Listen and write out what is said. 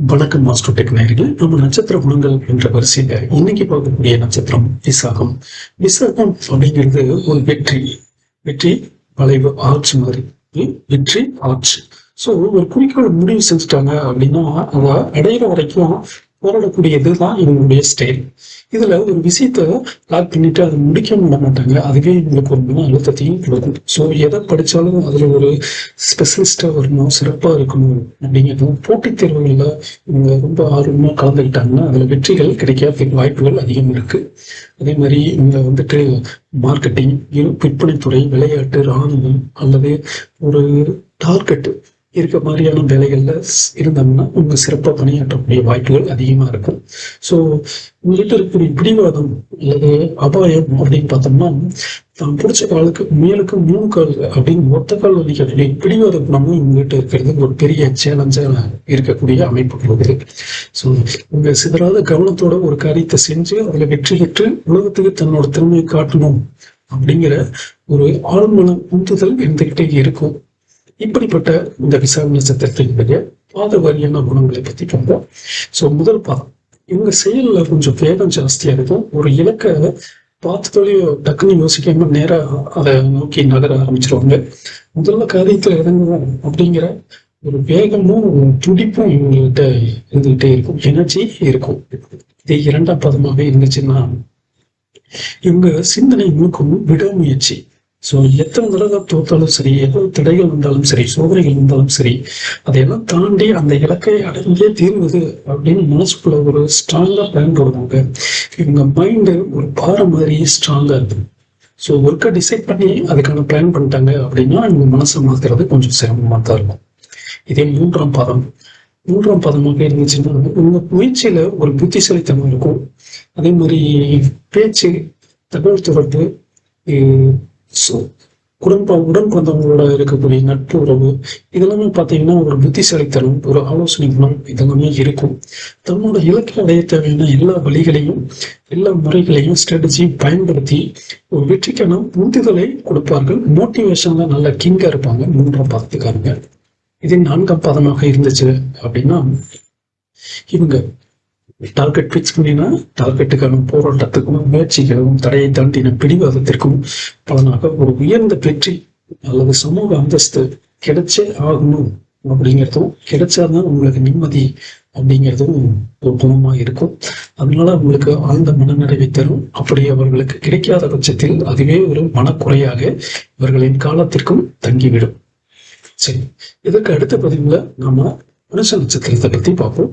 வணக்கம் master tech நேயர்களே. நம்ம நட்சத்திர குணங்கள் என்ற வரிசையில இன்னைக்கு பார்க்கக்கூடிய நட்சத்திரம் விசாகம். விசாகம் அப்படிங்கிறது ஒரு வெற்றி வெற்றி வளைவு ஆர்ச் மாதிரி. வெற்றி ஆர்ச். ஸோ ஒரு குறிக்கோள் முடிவு செஞ்சுட்டாங்க அப்படின்னா அதை அடையிற வரைக்கும் போராடக்கூடியதுதான் இவங்களுடைய ஸ்டைல். இதுல ஒரு விஷயத்த லாக் பண்ணிட்டு அதை முடிக்க விட மாட்டாங்க. அதுவே இவங்களுக்கு ஒரு மன அழுத்தத்தையும் கொடுக்கும். ஸோ எதை படிச்சாலும் அதுல ஒரு ஸ்பெஷலிஸ்டா வரணும், சிறப்பா இருக்கணும் அப்படிங்கிறது. போட்டித் தேர்வுகள்ல இவங்க ரொம்ப ஆர்வமா கலந்துக்கிட்டாங்கன்னா அதுல வெற்றிகள் கிடைக்க வாய்ப்புகள் அதிகம் இருக்கு. அதே மாதிரி இவங்க மார்க்கெட்டிங், விற்பனைத்துறை, விளையாட்டு, இராணுவம் அல்லது ஒரு டார்கெட் இருக்க மாதிரியான வேலைகள்ல இருந்தோம்னா உங்க சிறப்பாக பணியாற்றக்கூடிய வாய்ப்புகள் அதிகமா இருக்கும். ஸோ உங்ககிட்ட இருக்கக்கூடிய பிடிவாதம் அல்லது அபாயம் அப்படின்னு பார்த்தோம்னா, தான் பிடிச்ச காலுக்கு மேலுக்கு 3 கால் அப்படின்னு ஒத்த கால் வலிக்கக்கூடிய பிடிவாத குணமும் உங்ககிட்ட இருக்கிறது ஒரு பெரிய சேலஞ்சா இருக்கக்கூடிய அமைப்பு இருக்குது. ஸோ உங்க சிதறாத கவனத்தோட ஒரு காரியத்தை செஞ்சு அதுல வெற்றி பெற்று உலகத்துக்கு தன்னோட திறமையை காட்டணும் அப்படிங்கிற ஒரு ஆழ்மன உந்துதல் இருந்துகிட்டே இருக்கும். இப்படிப்பட்ட இந்த விசாக நட்சத்திரத்தினுடைய பாத வாரியான குணங்களை பத்தி பார்ப்போம். ஸோ முதல் பாதம், இவங்க செயல்ல கொஞ்சம் வேகம் ஜாஸ்தியா இருக்கும். ஒரு இலக்கை பார்த்ததோடய டக்குன்னு யோசிக்காம நேரா அதை நோக்கி நகர ஆரம்பிச்சிருவாங்க. முதல்ல காரியத்துல இறங்குவோம் அப்படிங்கிற ஒரு வேகமும் துடிப்பும் இவங்ககிட்ட இருந்துகிட்டே இருக்கும், எனர்ஜி இருக்கும். இது 2ஆம் பாதமாகவே இருந்துச்சுன்னா இவங்க சிந்தனை நோக்கம் விடாமுயற்சி. ஸோ எத்தனை தடவை தோத்தாலும் சரி, எவ்வளவு தடைகள் வந்தாலும் சரி, சோதனைகள் வந்தாலும் சரி, அதையெல்லாம் தாண்டி அந்த இலக்கை அடைஞ்சே தீர்வது அப்படின்னு மனசுக்குள்ள ஒரு ஸ்ட்ராங்கா பிளான் போடுவாங்க. இவங்க மைண்டு ஒரு பாறை மாதிரி ஸ்ட்ராங்கா இருக்கும். ஸோ ஒர்க்கை டிசைட் பண்ணி அதுக்கான பிளான் பண்ணிட்டாங்க அப்படின்னா இவங்க மனசை மாத்துறது கொஞ்சம் சிரமமா தான் இருக்கும். இதே 3ஆம் பாதம், 3ஆம் பாதமாக இருந்துச்சுன்னா உங்க முயற்சியில ஒரு புத்திசாலித்தனம் இருக்கும். அதே மாதிரி பேச்சு, தகவல் தொடர்பு, உடன் பிறந்தவங்களோட இருக்கக்கூடிய நட்பு உறவு, இதெல்லாமே பார்த்தீங்கன்னா ஒரு புத்திசாலித்தனம், ஒரு ஆலோசனை குணம் இதெல்லாமே இருக்கும். தன்னோட இலக்கை அடைய தேவையான எல்லா வழிகளையும், எல்லா முறைகளையும், ஸ்ட்ராட்டஜியும் பயன்படுத்தி ஒரு வெற்றிக்கான உந்துதலை கொடுப்பார்கள். மோட்டிவேஷன்ல நல்ல கிங்கா இருப்பாங்க 3ஆம் பாதத்துக்காரங்க. இதே 4ஆம் பாதமாக இருந்துச்சு அப்படின்னா இவங்க டார்கெட் பிக்ஸ் பண்ணினா டார்கெட்டுக்கான போராட்டத்துக்கும் முயற்சிகளும் தடையை தாண்டின பிடிவாதத்திற்கும் பலனாக ஒரு உயர்ந்த வெற்றி அல்லது சமூக அந்தஸ்து கிடைச்சே ஆகணும் அப்படிங்கிறதும், கிடைச்சாதான் உங்களுக்கு நிம்மதி அப்படிங்கிறதும் ஒரு குணமா இருக்கும். அதனால அவங்களுக்கு ஆழ்ந்த மனநிறைவை தரும். அப்படி அவர்களுக்கு கிடைக்காத பட்சத்தில் அதுவே ஒரு மனக்குறையாக இவர்களின் காலத்திற்கும் தங்கிவிடும். சரி, இதற்கு அடுத்த பதிவுல நாம மனுஷ நட்சத்திரத்தை பத்தி பார்ப்போம்.